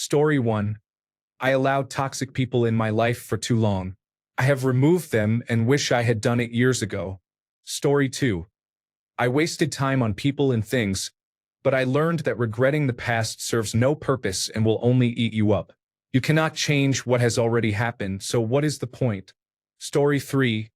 Story 1. I allowed toxic people in my life for too long. I have removed them and wish I had done it years ago. Story 2. I wasted time on people and things, but I learned that regretting the past serves no purpose and will only eat you up. You cannot change what has already happened, so what is the point? Story 3.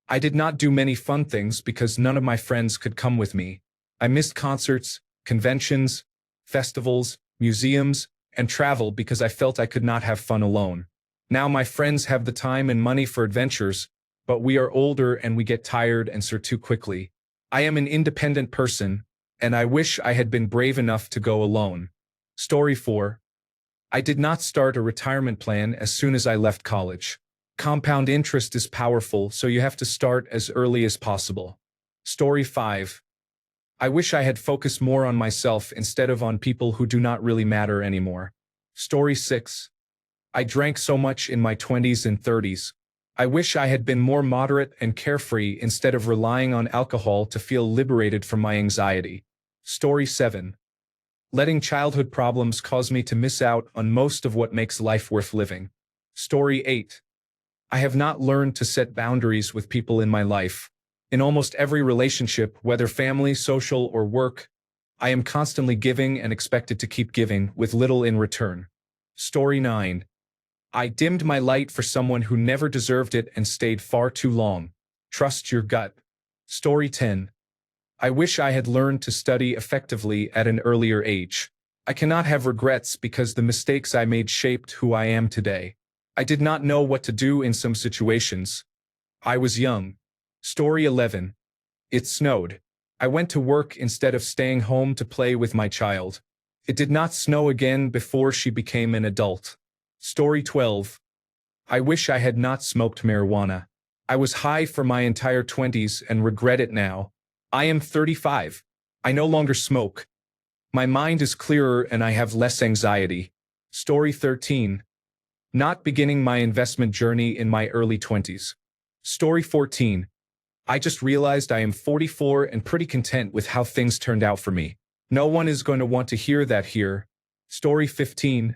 I did not do many fun things because none of my friends could come with me. I missed concerts, conventions, festivals, museums, and travel because I felt I could not have fun alone. Now my friends have the time and money for adventures, but we are older and we get tired and so too quickly. I am an independent person, and I wish I had been brave enough to go alone. Story 4. I did not start a retirement plan as soon as I left college. Compound interest is powerful, so you have to start as early as possible. Story 5. I wish I had focused more on myself instead of on people who do not really matter anymore. Story 6. I drank so much in my 20s and 30s. I wish I had been more moderate and carefree instead of relying on alcohol to feel liberated from my anxiety. Story 7. Letting childhood problems cause me to miss out on most of what makes life worth living. Story 8. I have not learned to set boundaries with people in my life. In almost every relationship, whether family, social, or work, I am constantly giving and expected to keep giving with little in return. Story 9. I dimmed my light for someone who never deserved it and stayed far too long. Trust your gut. Story 10. I wish I had learned to study effectively at an earlier age. I cannot have regrets because the mistakes I made shaped who I am today. I did not know what to do in some situations. I was young. Story 11. It snowed. I went to work instead of staying home to play with my child. It did not snow again before she became an adult. Story 12. I wish I had not smoked marijuana. I was high for my entire 20s and regret it now. I am 35. I no longer smoke. My mind is clearer and I have less anxiety. Story 13. Not beginning my investment journey in my early 20s. Story 14. I just realized I am 44 and pretty content with how things turned out for me. No one is going to want to hear that here. Story 15.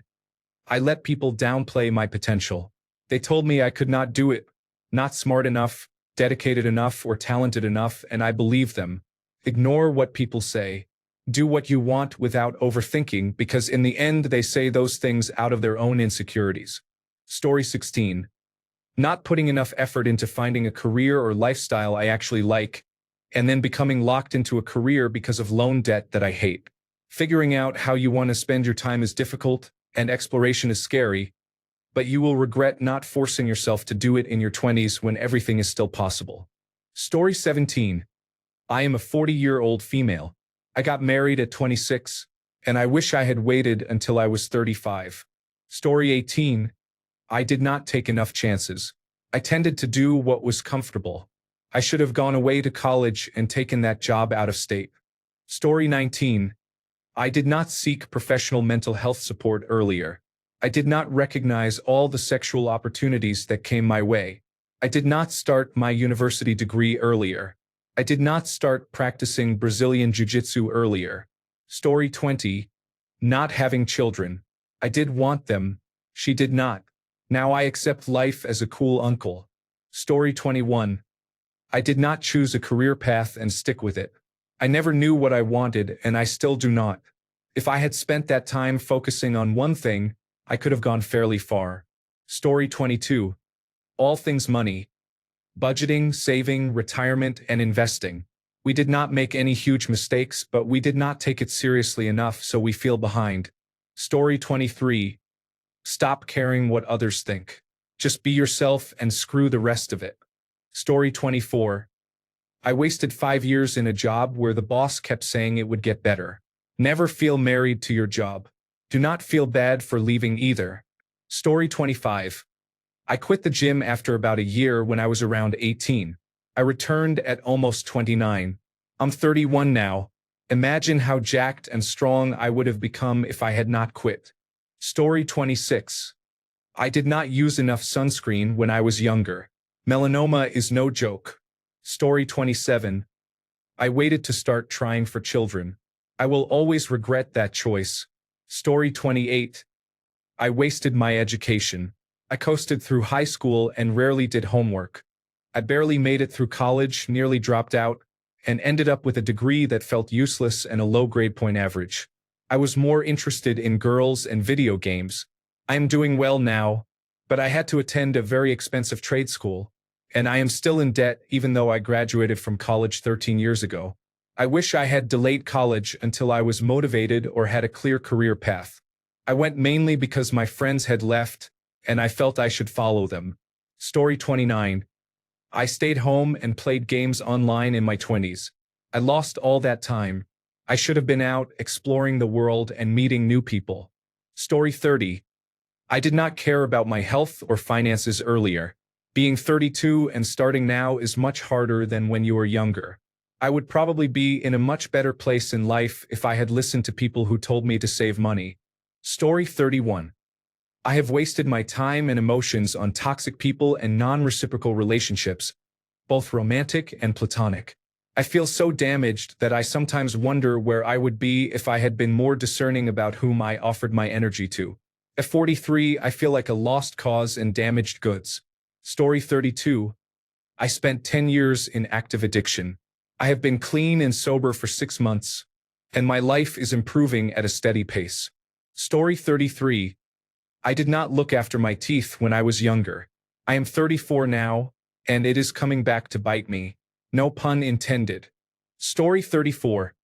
I let people downplay my potential. They told me I could not do it, not smart enough, dedicated enough, or talented enough, and I believed them. Ignore what people say. Do what you want without overthinking, because in the end they say those things out of their own insecurities. Story 16. Not putting enough effort into finding a career or lifestyle I actually like, and then becoming locked into a career because of loan debt that I hate. Figuring out how you want to spend your time is difficult, and exploration is scary, but you will regret not forcing yourself to do it in your 20s when everything is still possible. Story 17. I am a 40-year-old female. I got married at 26, and I wish I had waited until I was 35. Story 18. I did not take enough chances. I tended to do what was comfortable. I should have gone away to college and taken that job out of state. Story 19. I did not seek professional mental health support earlier. I did not recognize all the sexual opportunities that came my way. I did not start my university degree earlier. I did not start practicing Brazilian Jiu-Jitsu earlier. Story 20. Not having children. I did want them. She did not. Now I accept life as a cool uncle. Story 21. I did not choose a career path and stick with it. I never knew what I wanted, and I still do not. If I had spent that time focusing on one thing, I could have gone fairly far. Story 22. All things money. Budgeting, saving, retirement, and investing. We did not make any huge mistakes, but we did not take it seriously enough, so we feel behind. Story 23. Stop caring what others think. Just be yourself and screw the rest of it. Story 24. I wasted 5 years in a job where the boss kept saying it would get better. Never feel married to your job. Do not feel bad for leaving either. Story 25. I quit the gym after about a year when I was around 18. I returned at almost 29. I'm 31 now. Imagine how jacked and strong I would have become if I had not quit. Story 26. I did not use enough sunscreen when I was younger. Melanoma is no joke. Story 27. I waited to start trying for children. I will always regret that choice. Story 28. I wasted my education. I coasted through high school and rarely did homework. I barely made it through college, nearly dropped out, and ended up with a degree that felt useless and a low grade point average. I was more interested in girls and video games. I am doing well now, but I had to attend a very expensive trade school, and I am still in debt even though I graduated from college 13 years ago. I wish I had delayed college until I was motivated or had a clear career path. I went mainly because my friends had left, and I felt I should follow them. Story 29. I stayed home and played games online in my 20s. I lost all that time. I should have been out, exploring the world and meeting new people. Story 30. I did not care about my health or finances earlier. Being 32 and starting now is much harder than when you were younger. I would probably be in a much better place in life if I had listened to people who told me to save money. Story 31. I have wasted my time and emotions on toxic people and non-reciprocal relationships, both romantic and platonic. I feel so damaged that I sometimes wonder where I would be if I had been more discerning about whom I offered my energy to. At 43, I feel like a lost cause and damaged goods. Story 32. I spent 10 years in active addiction. I have been clean and sober for 6 months, and my life is improving at a steady pace. Story 33. I did not look after my teeth when I was younger. I am 34 now, and it is coming back to bite me. No pun intended. Story 34.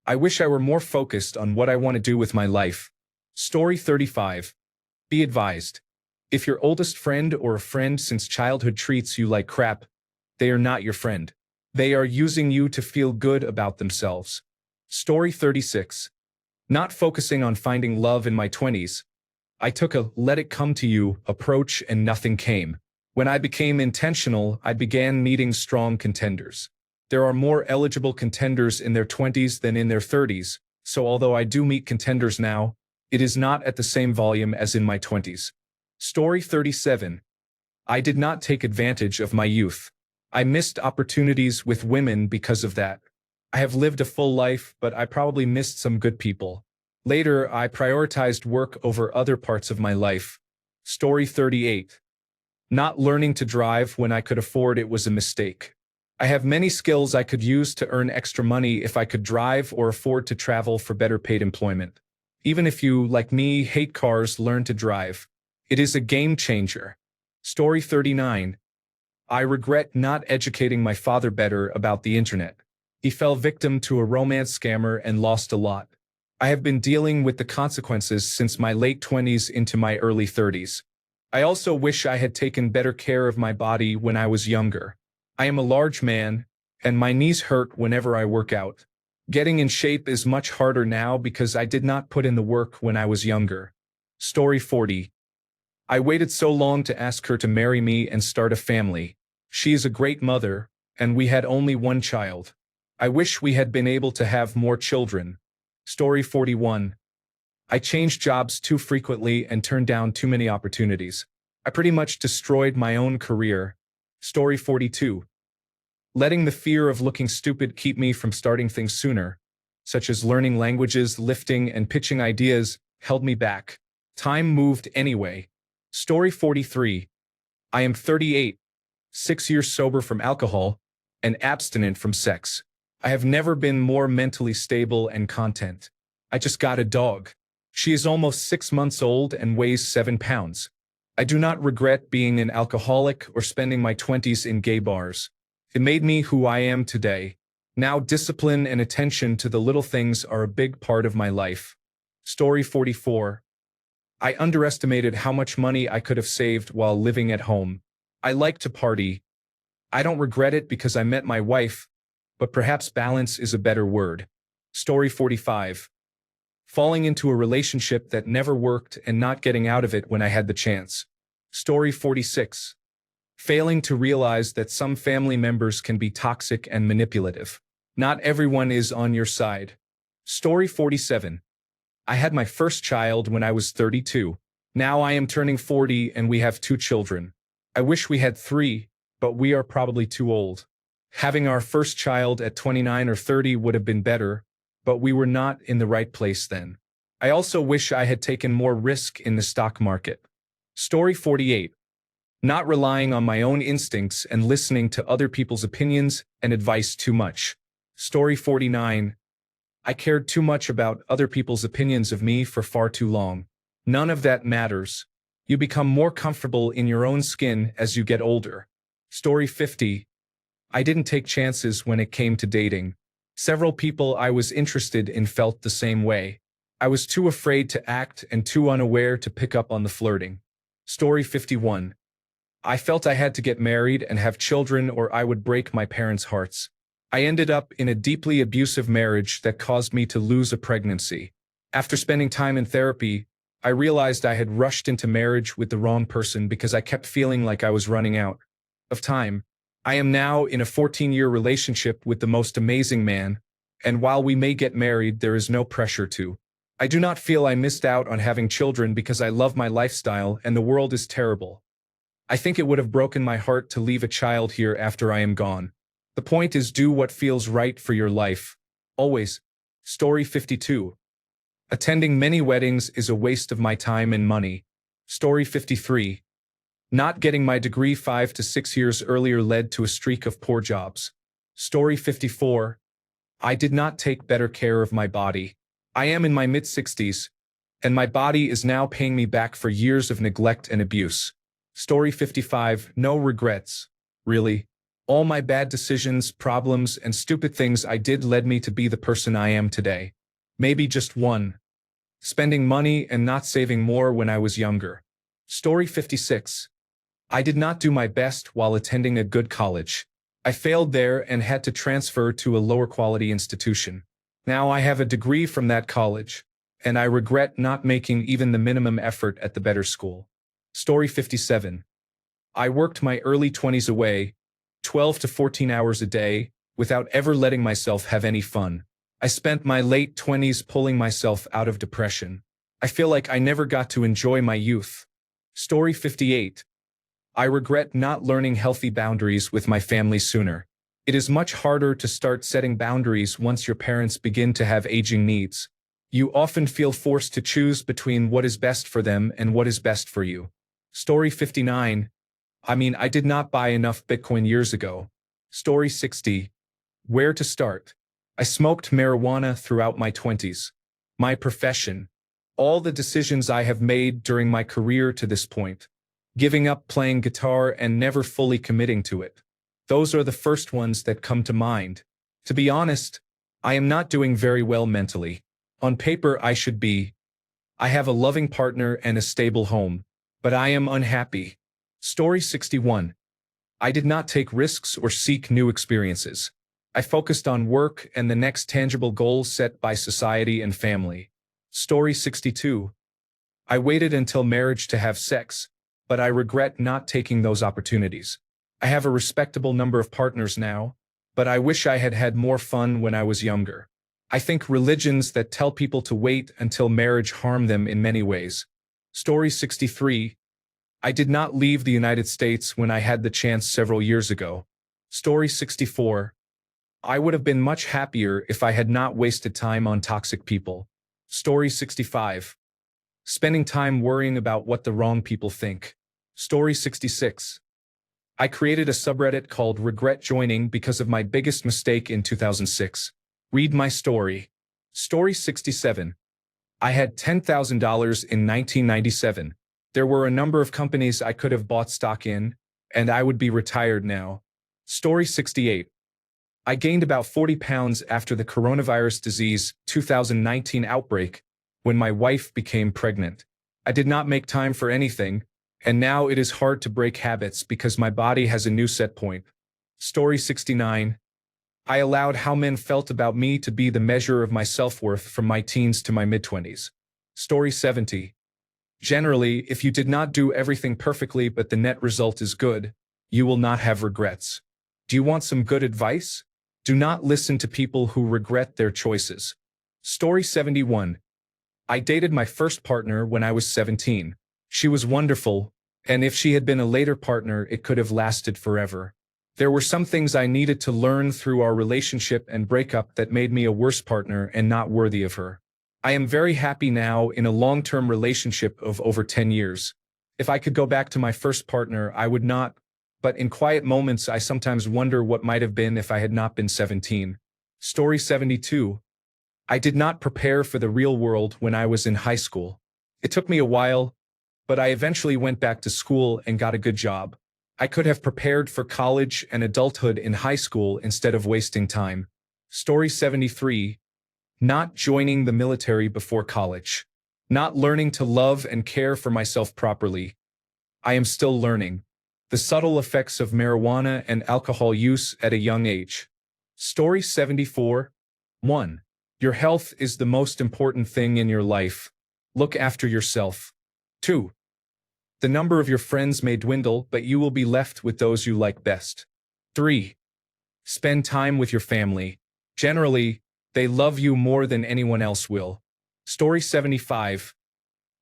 I wish I were more focused on what I want to do with my life. Story 35. Be advised. If your oldest friend or a friend since childhood treats you like crap, they are not your friend. They are using you to feel good about themselves. Story 36. Not focusing on finding love in my 20s. I took a let it come to you approach and nothing came. When I became intentional, I began meeting strong contenders. There are more eligible contenders in their 20s than in their 30s, so although I do meet contenders now, it is not at the same volume as in my 20s. Story 37. I did not take advantage of my youth. I missed opportunities with women because of that. I have lived a full life, but I probably missed some good people. Later, I prioritized work over other parts of my life. Story 38. Not learning to drive when I could afford it was a mistake. I have many skills I could use to earn extra money if I could drive or afford to travel for better paid employment. Even if you, like me, hate cars, learn to drive. It is a game changer. Story 39. I regret not educating my father better about the internet. He fell victim to a romance scammer and lost a lot. I have been dealing with the consequences since my late 20s into my early 30s. I also wish I had taken better care of my body when I was younger. I am a large man, and my knees hurt whenever I work out. Getting in shape is much harder now because I did not put in the work when I was younger. Story 40. I waited so long to ask her to marry me and start a family. She is a great mother, and we had only one child. I wish we had been able to have more children. Story 41. I changed jobs too frequently and turned down too many opportunities. I pretty much destroyed my own career. Story 42. Letting the fear of looking stupid keep me from starting things sooner, such as learning languages, lifting, and pitching ideas, held me back. Time moved anyway. Story 43. I am 38, 6 years sober from alcohol, and abstinent from sex. I have never been more mentally stable and content. I just got a dog. She is almost 6 months old and weighs 7 pounds. I do not regret being an alcoholic or spending my 20s in gay bars. It made me who I am today. Now discipline and attention to the little things are a big part of my life. Story 44. I underestimated how much money I could have saved while living at home. I like to party. I don't regret it because I met my wife, but perhaps balance is a better word. Story 45. Falling into a relationship that never worked and not getting out of it when I had the chance. Story 46. Failing to realize that some family members can be toxic and manipulative. Not everyone is on your side. Story 47. I had my first child when I was 32. Now I am turning 40 and we have 2 children. I wish we had 3, but we are probably too old. Having our first child at 29 or 30 would have been better, but we were not in the right place then. I also wish I had taken more risk in the stock market. Story 48. Not relying on my own instincts and listening to other people's opinions and advice too much. Story 49. I cared too much about other people's opinions of me for far too long. None of that matters. You become more comfortable in your own skin as you get older. Story 50. I didn't take chances when it came to dating. Several people I was interested in felt the same way. I was too afraid to act and too unaware to pick up on the flirting. Story 51. I felt I had to get married and have children or I would break my parents' hearts. I ended up in a deeply abusive marriage that caused me to lose a pregnancy. After spending time in therapy, I realized I had rushed into marriage with the wrong person because I kept feeling like I was running out of time. I am now in a 14-year relationship with the most amazing man, and while we may get married, there is no pressure to. I do not feel I missed out on having children because I love my lifestyle and the world is terrible. I think it would have broken my heart to leave a child here after I am gone. The point is, do what feels right for your life. Always. Story 52. Attending many weddings is a waste of my time and money. Story 53. Not getting my degree 5 to 6 years earlier led to a streak of poor jobs. Story 54. I did not take better care of my body. I am in my mid-60s, and my body is now paying me back for years of neglect and abuse. Story 55. No regrets. Really? All my bad decisions, problems, and stupid things I did led me to be the person I am today. Maybe just one. Spending money and not saving more when I was younger. Story 56. I did not do my best while attending a good college. I failed there and had to transfer to a lower quality institution. Now I have a degree from that college, and I regret not making even the minimum effort at the better school. Story 57. I worked my early 20s away, 12 to 14 hours a day, without ever letting myself have any fun. I spent my late 20s pulling myself out of depression. I feel like I never got to enjoy my youth. Story 58. I regret not learning healthy boundaries with my family sooner. It is much harder to start setting boundaries once your parents begin to have aging needs. You often feel forced to choose between what is best for them and what is best for you. Story 59. I did not buy enough Bitcoin years ago. Story 60. Where to start? I smoked marijuana throughout my 20s. My profession. All the decisions I have made during my career to this point. Giving up playing guitar and never fully committing to it. Those are the first ones that come to mind. To be honest, I am not doing very well mentally. On paper, I should be. I have a loving partner and a stable home, but I am unhappy. Story 61. I did not take risks or seek new experiences. I focused on work and the next tangible goals set by society and family. Story 62. I waited until marriage to have sex, but I regret not taking those opportunities. I have a respectable number of partners now, but I wish I had had more fun when I was younger. I think religions that tell people to wait until marriage harm them in many ways. Story 63. I did not leave the United States when I had the chance several years ago. Story 64. I would have been much happier if I had not wasted time on toxic people. Story 65. Spending time worrying about what the wrong people think. Story 66. I created a subreddit called Regret Joining because of my biggest mistake in 2006. Read my story. Story 67. I had $10,000 in 1997. There were a number of companies I could have bought stock in, and I would be retired now. Story 68. I gained about 40 pounds after the coronavirus disease 2019 outbreak, when my wife became pregnant. I did not make time for anything, and now it is hard to break habits because my body has a new set point. Story 69. I allowed how men felt about me to be the measure of my self-worth from my teens to my mid-20s. Story 70. Generally, if you did not do everything perfectly but the net result is good, you will not have regrets. Do you want some good advice? Do not listen to people who regret their choices. Story 71. I dated my first partner when I was 17. She was wonderful, and if she had been a later partner, it could have lasted forever. There were some things I needed to learn through our relationship and breakup that made me a worse partner and not worthy of her. I am very happy now in a long-term relationship of over 10 years. If I could go back to my first partner, I would not, but in quiet moments I sometimes wonder what might have been if I had not been 17. Story 72. I did not prepare for the real world when I was in high school. It took me a while, but I eventually went back to school and got a good job. I could have prepared for college and adulthood in high school instead of wasting time. Story 73. Not joining the military before college. Not learning to love and care for myself properly. I am still learning. The subtle effects of marijuana and alcohol use at a young age. Story 74. 1. Your health is the most important thing in your life. Look after yourself. 2. The number of your friends may dwindle, but you will be left with those you like best. 3. Spend time with your family. Generally, they love you more than anyone else will. Story 75.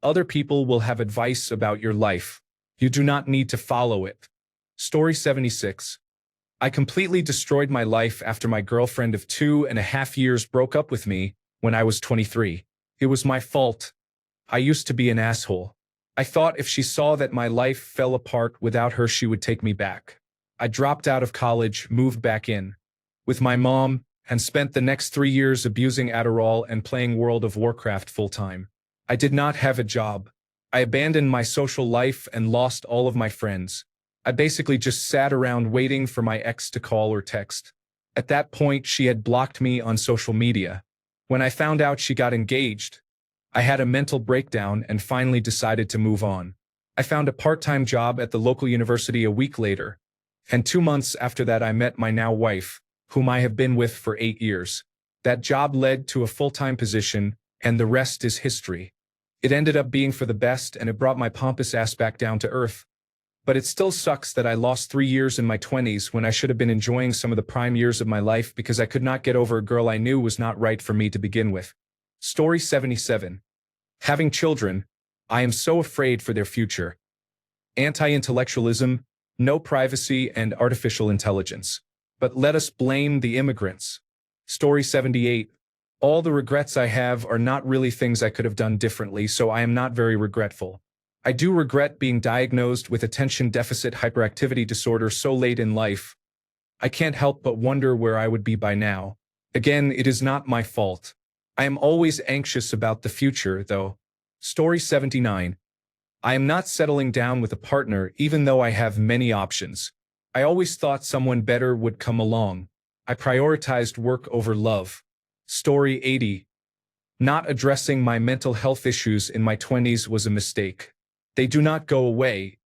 Other people will have advice about your life. You do not need to follow it. Story 76. I completely destroyed my life after my girlfriend of 2.5 years broke up with me when I was 23. It was my fault. I used to be an asshole. I thought if she saw that my life fell apart without her, she would take me back. I dropped out of college, moved back in with my mom, and spent the next 3 years abusing Adderall and playing World of Warcraft full-time. I did not have a job. I abandoned my social life and lost all of my friends. I basically just sat around waiting for my ex to call or text. At that point, she had blocked me on social media. When I found out she got engaged, I had a mental breakdown and finally decided to move on. I found a part-time job at the local university a week later, and 2 months after that I met my now wife, whom I have been with for 8 years. That job led to a full-time position, and the rest is history. It ended up being for the best, and it brought my pompous ass back down to earth. But it still sucks that I lost 3 years in my 20s when I should have been enjoying some of the prime years of my life because I could not get over a girl I knew was not right for me to begin with. Story 77. Having children, I am so afraid for their future. Anti-intellectualism, no privacy, and artificial intelligence. But let us blame the immigrants. Story 78. All the regrets I have are not really things I could have done differently, so I am not very regretful. I do regret being diagnosed with attention deficit hyperactivity disorder so late in life. I can't help but wonder where I would be by now. Again, it is not my fault. I am always anxious about the future, though. Story 79. I am not settling down with a partner even though I have many options. I always thought someone better would come along. I prioritized work over love. Story 80. Not addressing my mental health issues in my 20s was a mistake. They do not go away.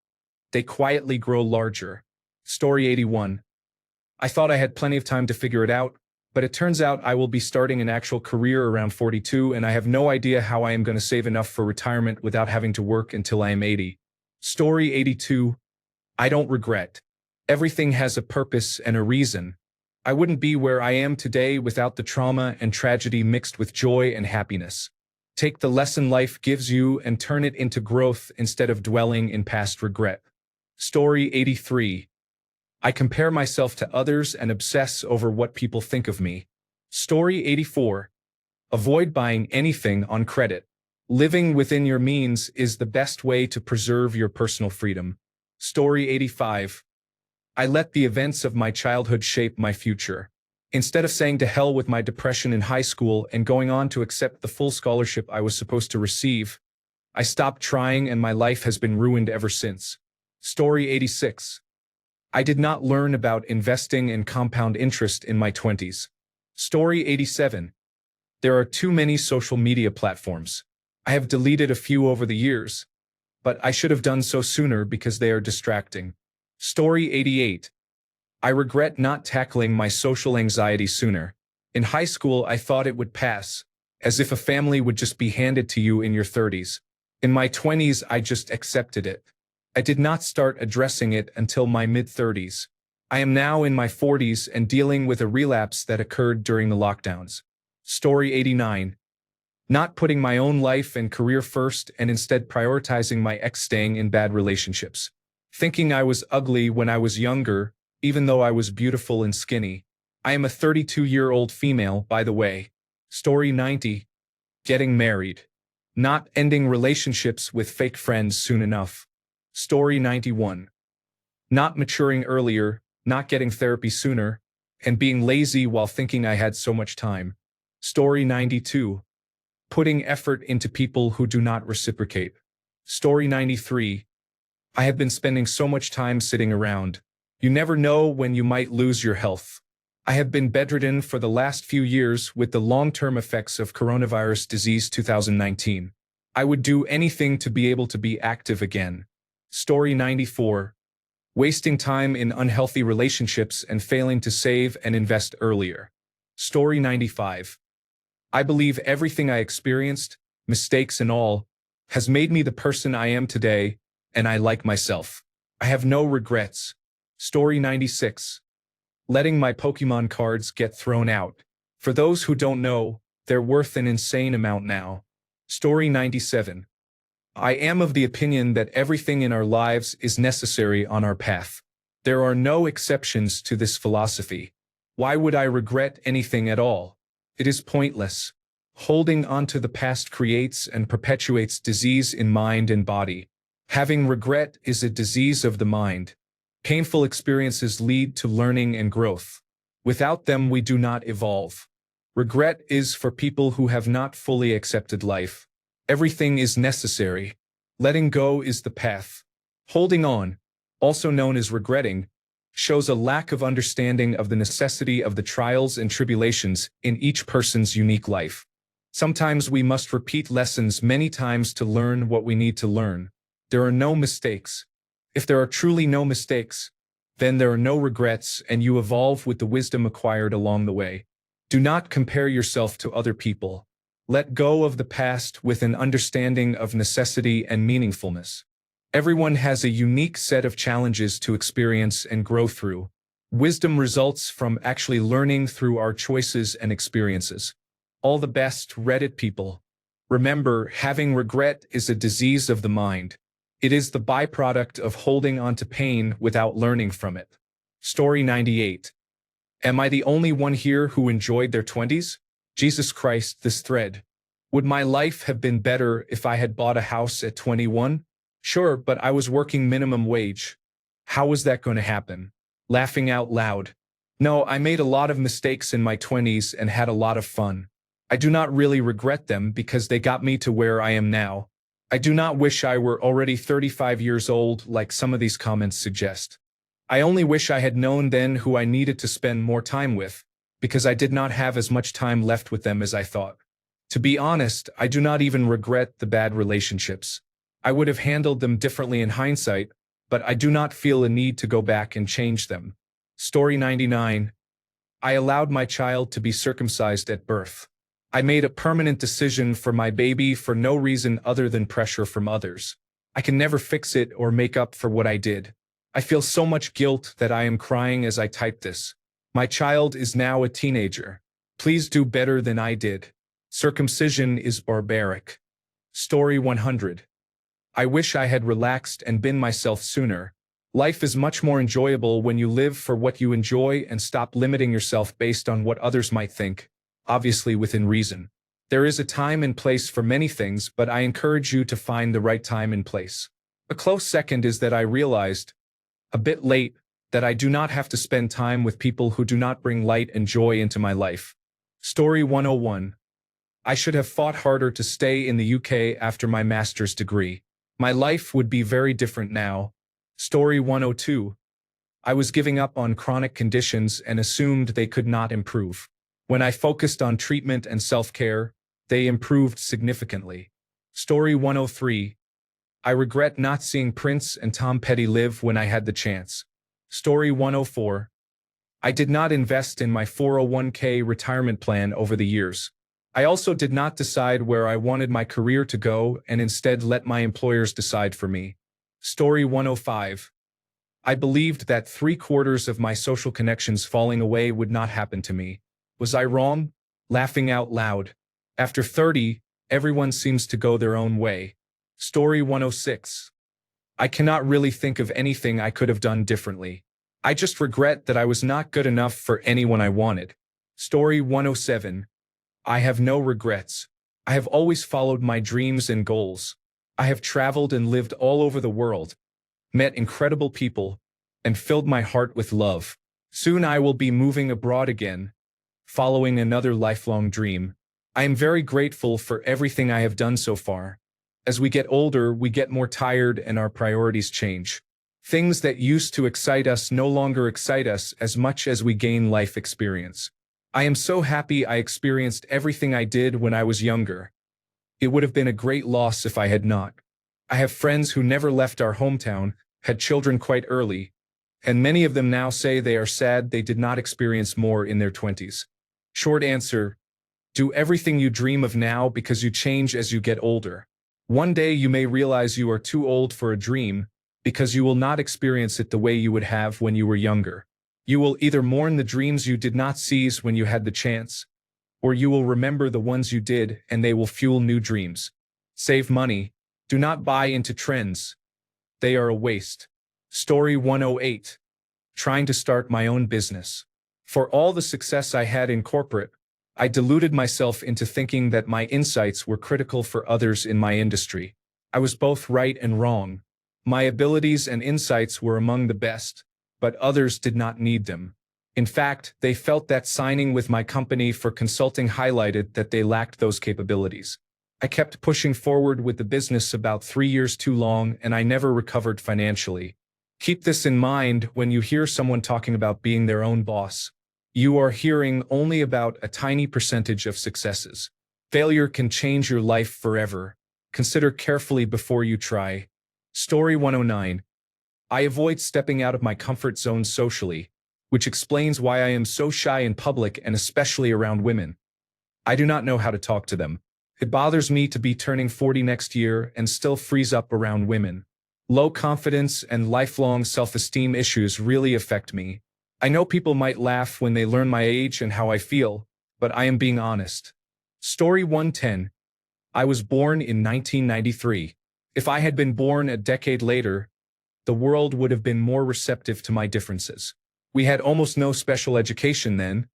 They quietly grow larger. Story 81. I thought I had plenty of time to figure it out, but it turns out I will be starting an actual career around 42, and I have no idea how I am going to save enough for retirement without having to work until I am 80. Story 82. I don't regret. Everything has a purpose and a reason. I wouldn't be where I am today without the trauma and tragedy mixed with joy and happiness. Take the lesson life gives you and turn it into growth instead of dwelling in past regret. Story 83. I compare myself to others and obsess over what people think of me. Story 84. Avoid buying anything on credit. Living within your means is the best way to preserve your personal freedom. Story 85. I let the events of my childhood shape my future. Instead of saying to hell with my depression in high school and going on to accept the full scholarship I was supposed to receive, I stopped trying and my life has been ruined ever since. Story 86. I did not learn about investing and compound interest in my 20s. Story 87. There are too many social media platforms. I have deleted a few over the years, but I should have done so sooner because they are distracting. Story 88. I regret not tackling my social anxiety sooner. In high school, I thought it would pass, as if a family would just be handed to you in your 30s. In my 20s, I just accepted it. I did not start addressing it until my mid-30s. I am now in my 40s and dealing with a relapse that occurred during the lockdowns. Story 89. Not putting my own life and career first and instead prioritizing my ex staying in bad relationships. Thinking I was ugly when I was younger, even though I was beautiful and skinny. I am a 32-year-old female, by the way. Story 90. getting married, not ending relationships with fake friends soon enough. Story 91. Not maturing earlier, not getting therapy sooner, and being lazy while thinking I had so much time. Story 92. Putting effort into people who do not reciprocate. Story 93. I have been spending so much time sitting around. You never know when you might lose your health. I have been bedridden for the last few years with the long-term effects of coronavirus disease 2019. I would do anything to be able to be active again. Story 94. Wasting time in unhealthy relationships and failing to save and invest earlier. Story 95. I believe everything I experienced, mistakes and all, has made me the person I am today, and I like myself. I have no regrets. Story 96. Letting my Pokemon cards get thrown out. For those who don't know, they're worth an insane amount now. Story 97. I am of the opinion that everything in our lives is necessary on our path. There are no exceptions to this philosophy. Why would I regret anything at all? It is pointless. Holding on to the past creates and perpetuates disease in mind and body. Having regret is a disease of the mind. Painful experiences lead to learning and growth. Without them, we do not evolve. Regret is for people who have not fully accepted life. Everything is necessary. Letting go is the path. Holding on, also known as regretting, shows a lack of understanding of the necessity of the trials and tribulations in each person's unique life. Sometimes we must repeat lessons many times to learn what we need to learn. There are no mistakes. If there are truly no mistakes, then there are no regrets and you evolve with the wisdom acquired along the way. Do not compare yourself to other people. Let go of the past with an understanding of necessity and meaningfulness. Everyone has a unique set of challenges to experience and grow through. Wisdom results from actually learning through our choices and experiences. All the best, Reddit people. Remember, having regret is a disease of the mind. It is the byproduct of holding on to pain without learning from it. Story 98. Am I the only one here who enjoyed their 20s? Jesus Christ, this thread. Would my life have been better if I had bought a house at 21? Sure, but I was working minimum wage. How was that going to happen? Laughing out loud. No, I made a lot of mistakes in my 20s and had a lot of fun. I do not really regret them because they got me to where I am now. I do not wish I were already 35 years old like some of these comments suggest. I only wish I had known then who I needed to spend more time with, because I did not have as much time left with them as I thought. To be honest, I do not even regret the bad relationships. I would have handled them differently in hindsight, but I do not feel a need to go back and change them. Story 99. I allowed my child to be circumcised at birth. I made a permanent decision for my baby for no reason other than pressure from others. I can never fix it or make up for what I did. I feel so much guilt that I am crying as I type this. My child is now a teenager. Please do better than I did. Circumcision is barbaric. Story 100. I wish I had relaxed and been myself sooner. Life is much more enjoyable when you live for what you enjoy and stop limiting yourself based on what others might think, obviously within reason. There is a time and place for many things, but I encourage you to find the right time and place. A close second is that I realized, a bit late, that I do not have to spend time with people who do not bring light and joy into my life. Story 101. I should have fought harder to stay in the UK after my master's degree. My life would be very different now. Story 102. I was giving up on chronic conditions and assumed they could not improve. When I focused on treatment and self-care, they improved significantly. Story 103. I regret not seeing Prince and Tom Petty live when I had the chance. Story 104. I did not invest in my 401k retirement plan over the years. I also did not decide where I wanted my career to go and instead let my employers decide for me. Story 105. I believed that 3/4 of my social connections falling away would not happen to me. Was I wrong? Laughing out loud. After 30, everyone seems to go their own way. Story 106. I cannot really think of anything I could have done differently. I just regret that I was not good enough for anyone I wanted. Story 107. I have no regrets. I have always followed my dreams and goals. I have traveled and lived all over the world, met incredible people, and filled my heart with love. Soon I will be moving abroad again, following another lifelong dream. I am very grateful for everything I have done so far. As we get older, we get more tired and our priorities change. Things that used to excite us no longer excite us as much as we gain life experience. I am so happy I experienced everything I did when I was younger. It would have been a great loss if I had not. I have friends who never left our hometown, had children quite early, and many of them now say they are sad they did not experience more in their 20s. Short answer: do everything you dream of now because you change as you get older. One day you may realize you are too old for a dream because you will not experience it the way you would have when you were younger. You will either mourn the dreams you did not seize when you had the chance, or you will remember the ones you did and they will fuel new dreams. Save money. Do not buy into trends. They are a waste. Story 108. Trying to start my own business. For all the success I had in corporate, I deluded myself into thinking that my insights were critical for others in my industry. I was both right and wrong. My abilities and insights were among the best, but others did not need them. In fact, they felt that signing with my company for consulting highlighted that they lacked those capabilities. I kept pushing forward with the business about 3 years too long, and I never recovered financially. Keep this in mind when you hear someone talking about being their own boss. You are hearing only about a tiny percentage of successes. Failure can change your life forever. Consider carefully before you try. Story 109. I avoid stepping out of my comfort zone socially, which explains why I am so shy in public and especially around women. I do not know how to talk to them. It bothers me to be turning 40 next year and still freeze up around women. Low confidence and lifelong self-esteem issues really affect me. I know people might laugh when they learn my age and how I feel, but I am being honest. Story 110. I was born in 1993. If I had been born a decade later, the world would have been more receptive to my differences. We had almost no special education then,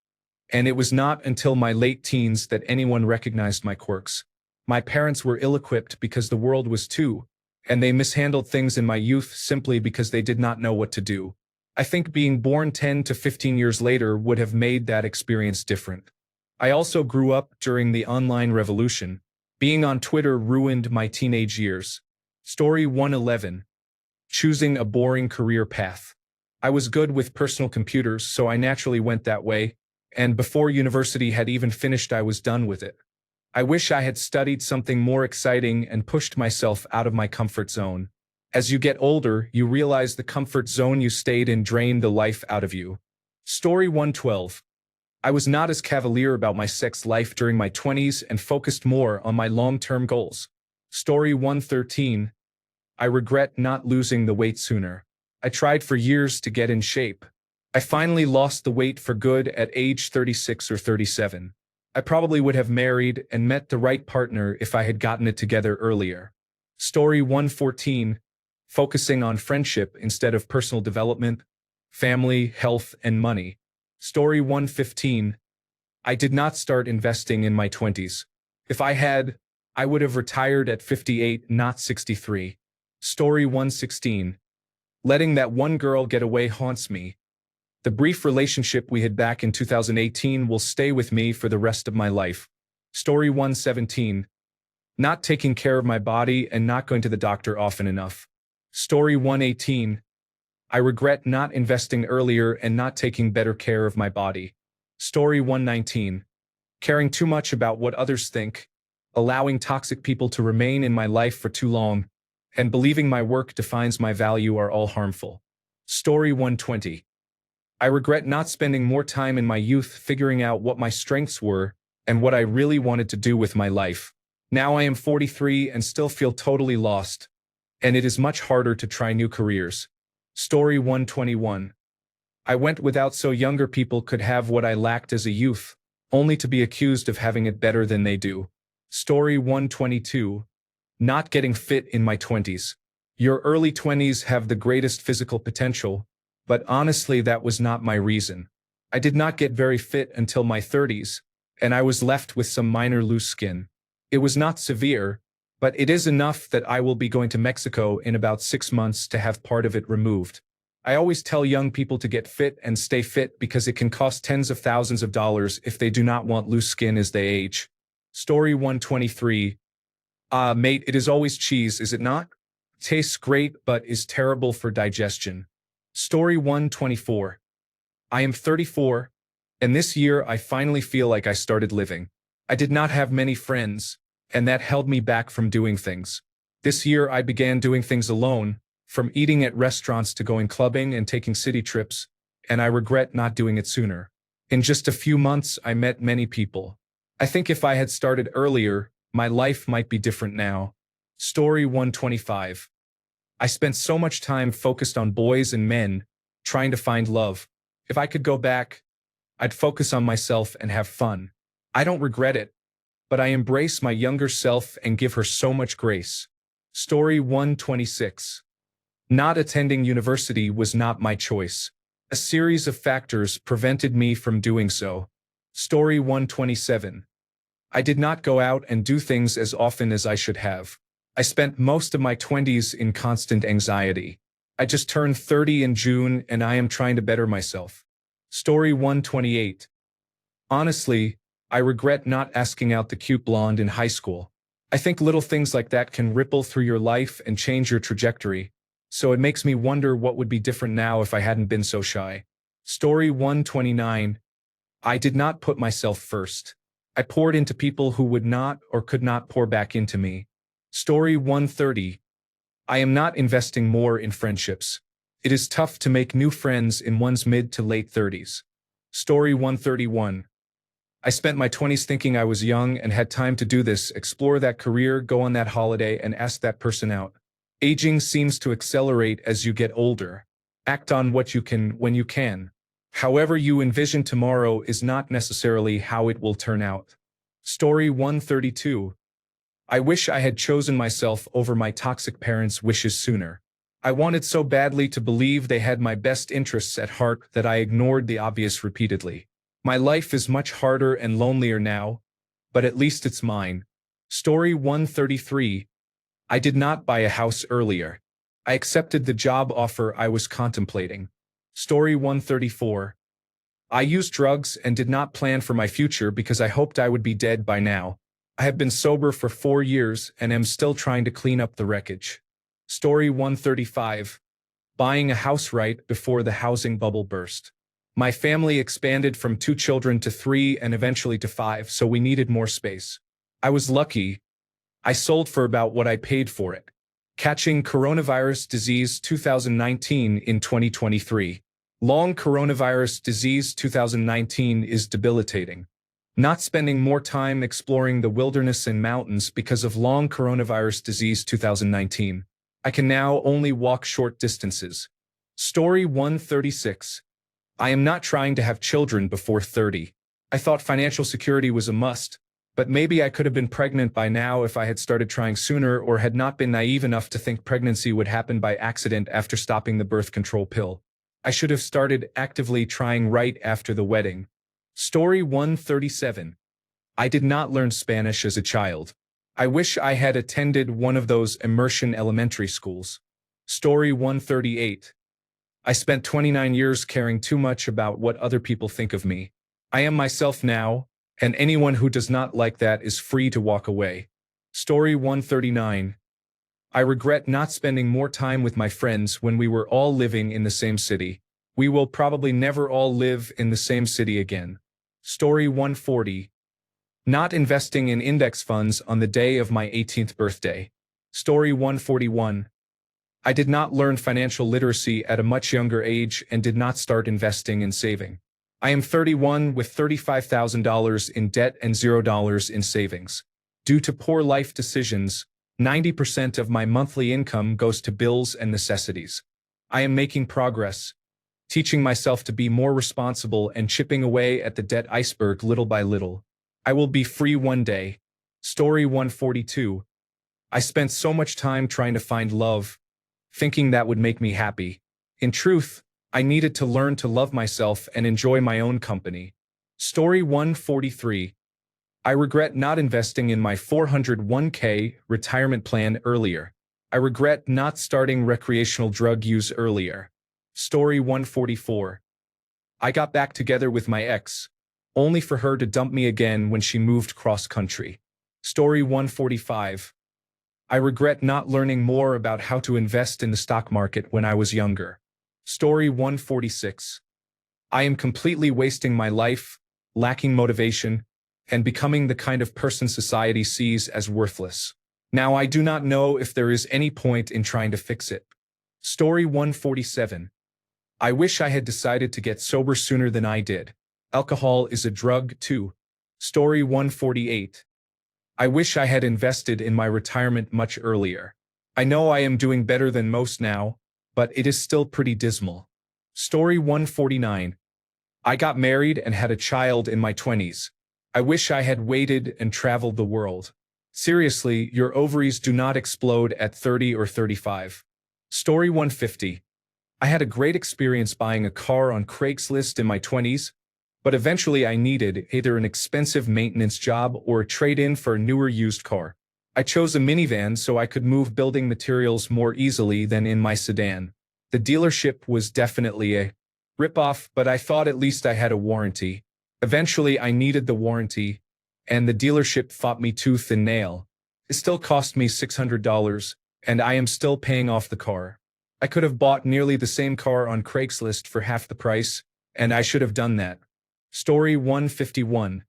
and it was not until my late teens that anyone recognized my quirks. My parents were ill-equipped because the world was too, and they mishandled things in my youth simply because they did not know what to do. I think being born 10 to 15 years later would have made that experience different. I also grew up during the online revolution. Being on Twitter ruined my teenage years. Story 111. Choosing a boring career path. I was good with personal computers, so I naturally went that way, and before university had even finished, I was done with it. I wish I had studied something more exciting and pushed myself out of my comfort zone. As you get older, you realize the comfort zone you stayed in drained the life out of you. Story 112. I was not as cavalier about my sex life during my 20s and focused more on my long-term goals. Story 113. I regret not losing the weight sooner. I tried for years to get in shape. I finally lost the weight for good at age 36 or 37. I probably would have married and met the right partner if I had gotten it together earlier. Story 114. Focusing on friendship instead of personal development, family, health, and money. Story 115. I did not start investing in my 20s. If I had, I would have retired at 58, not 63. Story 116. Letting that one girl get away haunts me. The brief relationship we had back in 2018 will stay with me for the rest of my life. Story 117. Not taking care of my body and not going to the doctor often enough. Story 118. I regret not investing earlier and not taking better care of my body. Story 119. Caring too much about what others think, allowing toxic people to remain in my life for too long, and believing my work defines my value are all harmful. Story 120. I regret not spending more time in my youth figuring out what my strengths were and what I really wanted to do with my life. Now I am 43 and still feel totally lost, and it is much harder to try new careers. Story 121. I went without so younger people could have what I lacked as a youth, only to be accused of having it better than they do. Story 122. Not getting fit in my 20s. Your early 20s have the greatest physical potential, but honestly that was not my reason. I did not get very fit until my 30s, and I was left with some minor loose skin. It was not severe, but it is enough that I will be going to Mexico in about 6 months to have part of it removed. I always tell young people to get fit and stay fit because it can cost tens of thousands of dollars if they do not want loose skin as they age. Story 123. Mate, it is always cheese, is it not? Tastes great but is terrible for digestion. Story 124. I am 34, and this year I finally feel like I started living. I did not have many friends, and that held me back from doing things. This year I began doing things alone, from eating at restaurants to going clubbing and taking city trips, and I regret not doing it sooner. In just a few months I met many people. I think if I had started earlier, my life might be different now. Story 125. I spent so much time focused on boys and men, trying to find love. If I could go back, I'd focus on myself and have fun. I don't regret it, but I embrace my younger self and give her so much grace. Story 126. Not attending university was not my choice. A series of factors prevented me from doing so. Story 127. I did not go out and do things as often as I should have. I spent most of my 20s in constant anxiety. I just turned 30 in June and I am trying to better myself. Story 128. Honestly, I regret not asking out the cute blonde in high school. I think little things like that can ripple through your life and change your trajectory, so it makes me wonder what would be different now if I hadn't been so shy. Story 129. I did not put myself first. I poured into people who would not or could not pour back into me. Story 130. I am not investing more in friendships. It is tough to make new friends in one's mid to late 30s. Story 131. I spent my 20s thinking I was young and had time to do this, explore that career, go on that holiday, and ask that person out. Aging seems to accelerate as you get older. Act on what you can when you can. However you envision tomorrow is not necessarily how it will turn out. Story 132. I wish I had chosen myself over my toxic parents' wishes sooner. I wanted so badly to believe they had my best interests at heart that I ignored the obvious repeatedly. My life is much harder and lonelier now, but at least it's mine. Story 133. I did not buy a house earlier. I accepted the job offer I was contemplating. Story 134. I used drugs and did not plan for my future because I hoped I would be dead by now. I have been sober for 4 years and am still trying to clean up the wreckage. Story 135. Buying a house right before the housing bubble burst. My family expanded from 2 children to 3 and eventually to 5, so we needed more space. I was lucky. I sold for about what I paid for it. Catching coronavirus disease 2019 in 2023. Long coronavirus disease 2019 is debilitating. Not spending more time exploring the wilderness and mountains because of long coronavirus disease 2019. I can now only walk short distances. Story 136. I am not trying to have children before 30. I thought financial security was a must, but maybe I could have been pregnant by now if I had started trying sooner or had not been naive enough to think pregnancy would happen by accident after stopping the birth control pill. I should have started actively trying right after the wedding. Story 137. I did not learn Spanish as a child. I wish I had attended one of those immersion elementary schools. Story 138. I spent 29 years caring too much about what other people think of me. I am myself now, and anyone who does not like that is free to walk away. Story 139. I regret not spending more time with my friends when we were all living in the same city. We will probably never all live in the same city again. Story 140. Not investing in index funds on the day of my 18th birthday. Story 141. I did not learn financial literacy at a much younger age and did not start investing and saving. I am 31 with $35,000 in debt and $0 in savings. Due to poor life decisions, 90% of my monthly income goes to bills and necessities. I am making progress, teaching myself to be more responsible and chipping away at the debt iceberg little by little. I will be free one day. Story 142. I spent so much time trying to find love, thinking that would make me happy. In truth, I needed to learn to love myself and enjoy my own company. Story 143. I regret not investing in my 401k retirement plan earlier. I regret not starting recreational drug use earlier. Story 144. I got back together with my ex, only for her to dump me again when she moved cross-country. Story 145. I regret not learning more about how to invest in the stock market when I was younger. Story 146. I am completely wasting my life, lacking motivation, and becoming the kind of person society sees as worthless. Now I do not know if there is any point in trying to fix it. Story 147. I wish I had decided to get sober sooner than I did. Alcohol is a drug too. Story 148. I wish I had invested in my retirement much earlier. I know I am doing better than most now, but it is still pretty dismal. Story 149. I got married and had a child in my 20s. I wish I had waited and traveled the world. Seriously, your ovaries do not explode at 30 or 35. Story 150. I had a great experience buying a car on Craigslist in my 20s, but eventually I needed either an expensive maintenance job or a trade-in for a newer used car. I chose a minivan so I could move building materials more easily than in my sedan. The dealership was definitely a rip-off, but I thought at least I had a warranty. Eventually I needed the warranty, and the dealership fought me tooth and nail. It still cost me $600, and I am still paying off the car. I could have bought nearly the same car on Craigslist for half the price, and I should have done that. Story 151.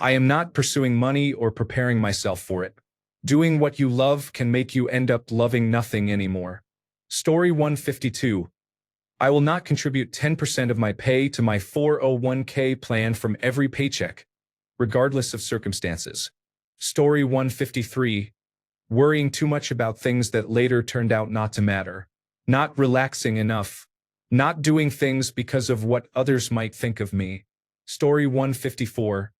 I am not pursuing money or preparing myself for it. Doing what you love can make you end up loving nothing anymore. Story 152. I will not contribute 10% of my pay to my 401k plan from every paycheck, regardless of circumstances. Story 153. Worrying too much about things that later turned out not to matter. Not relaxing enough. Not doing things because of what others might think of me. Story 154.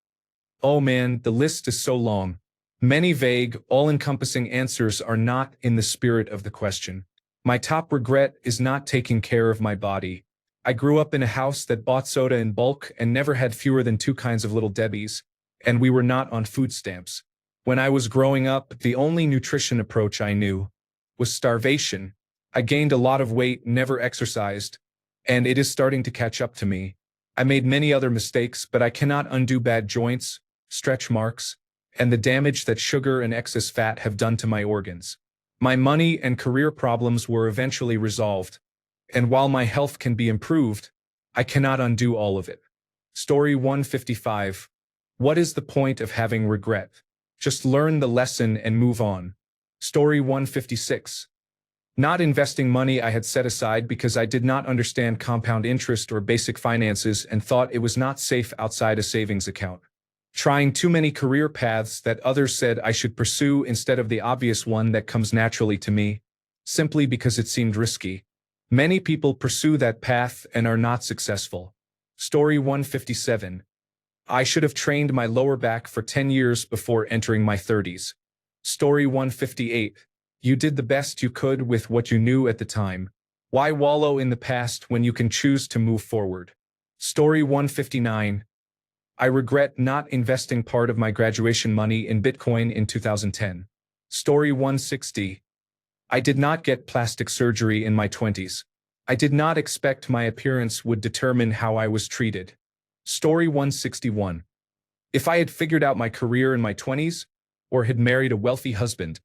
Oh man, the list is so long. Many vague, all-encompassing answers are not in the spirit of the question. My top regret is not taking care of my body. I grew up in a house that bought soda in bulk and never had fewer than 2 kinds of Little Debbies, and we were not on food stamps. When I was growing up, the only nutrition approach I knew was starvation. I gained a lot of weight, never exercised, and it is starting to catch up to me. I made many other mistakes, but I cannot undo bad joints, stretch marks, and the damage that sugar and excess fat have done to my organs. My money and career problems were eventually resolved, and while my health can be improved, I cannot undo all of it. Story 155. What is the point of having regret? Just learn the lesson and move on. Story 156. Not investing money I had set aside because I did not understand compound interest or basic finances and thought it was not safe outside a savings account. Trying too many career paths that others said I should pursue instead of the obvious one that comes naturally to me, simply because it seemed risky. Many people pursue that path and are not successful. Story 157. I should have trained my lower back for 10 years before entering my 30s. Story 158. You did the best you could with what you knew at the time. Why wallow in the past when you can choose to move forward? Story 159. I regret not investing part of my graduation money in Bitcoin in 2010. Story 160. I did not get plastic surgery in my 20s. I did not expect my appearance would determine how I was treated. Story 161. If I had figured out my career in my 20s, or had married a wealthy husband,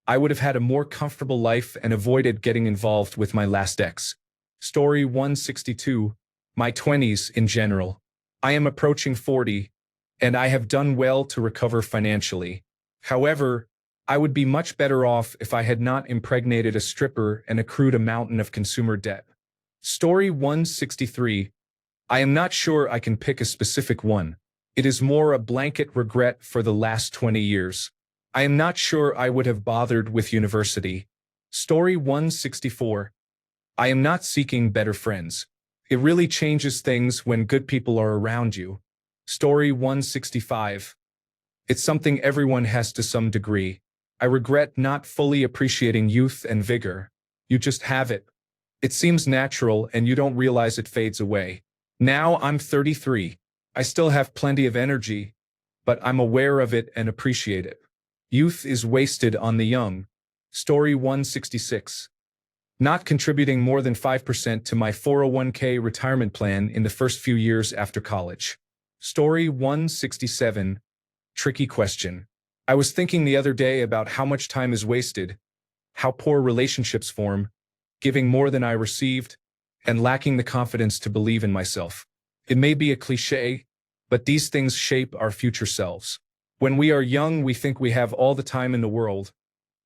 I would have had a more comfortable life and avoided getting involved with my last ex. Story 162. My 20s in general. I am approaching 40, and I have done well to recover financially. However, I would be much better off if I had not impregnated a stripper and accrued a mountain of consumer debt. Story 163. I am not sure I can pick a specific one. It is more a blanket regret for the last 20 years. I am not sure I would have bothered with university. Story 164. I am not seeking better friends. It really changes things when good people are around you. Story 165. It's something everyone has to some degree. I regret not fully appreciating youth and vigor. You just have it. It seems natural and you don't realize it fades away. Now I'm 33. I still have plenty of energy, but I'm aware of it and appreciate it. Youth is wasted on the young. Story 166. Not contributing more than 5% to my 401k retirement plan in the first few years after college. Story 167. Tricky question. I was thinking the other day about how much time is wasted, how poor relationships form, giving more than I received, and lacking the confidence to believe in myself. It may be a cliché, but these things shape our future selves. When we are young, we think we have all the time in the world,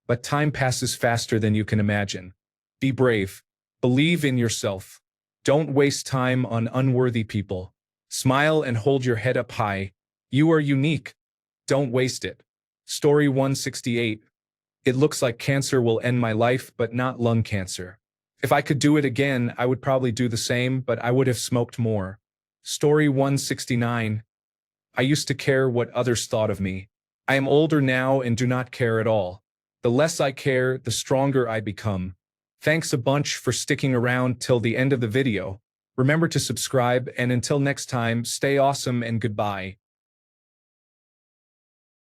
but time passes faster than you can imagine. Be brave. Believe in yourself. Don't waste time on unworthy people. Smile and hold your head up high. You are unique. Don't waste it. Story 168. It looks like cancer will end my life, but not lung cancer. If I could do it again, I would probably do the same, but I would have smoked more. Story 169. I used to care what others thought of me. I am older now and do not care at all. The less I care, the stronger I become. Thanks a bunch for sticking around till the end of the video. Remember to subscribe, and until next time, stay awesome and goodbye.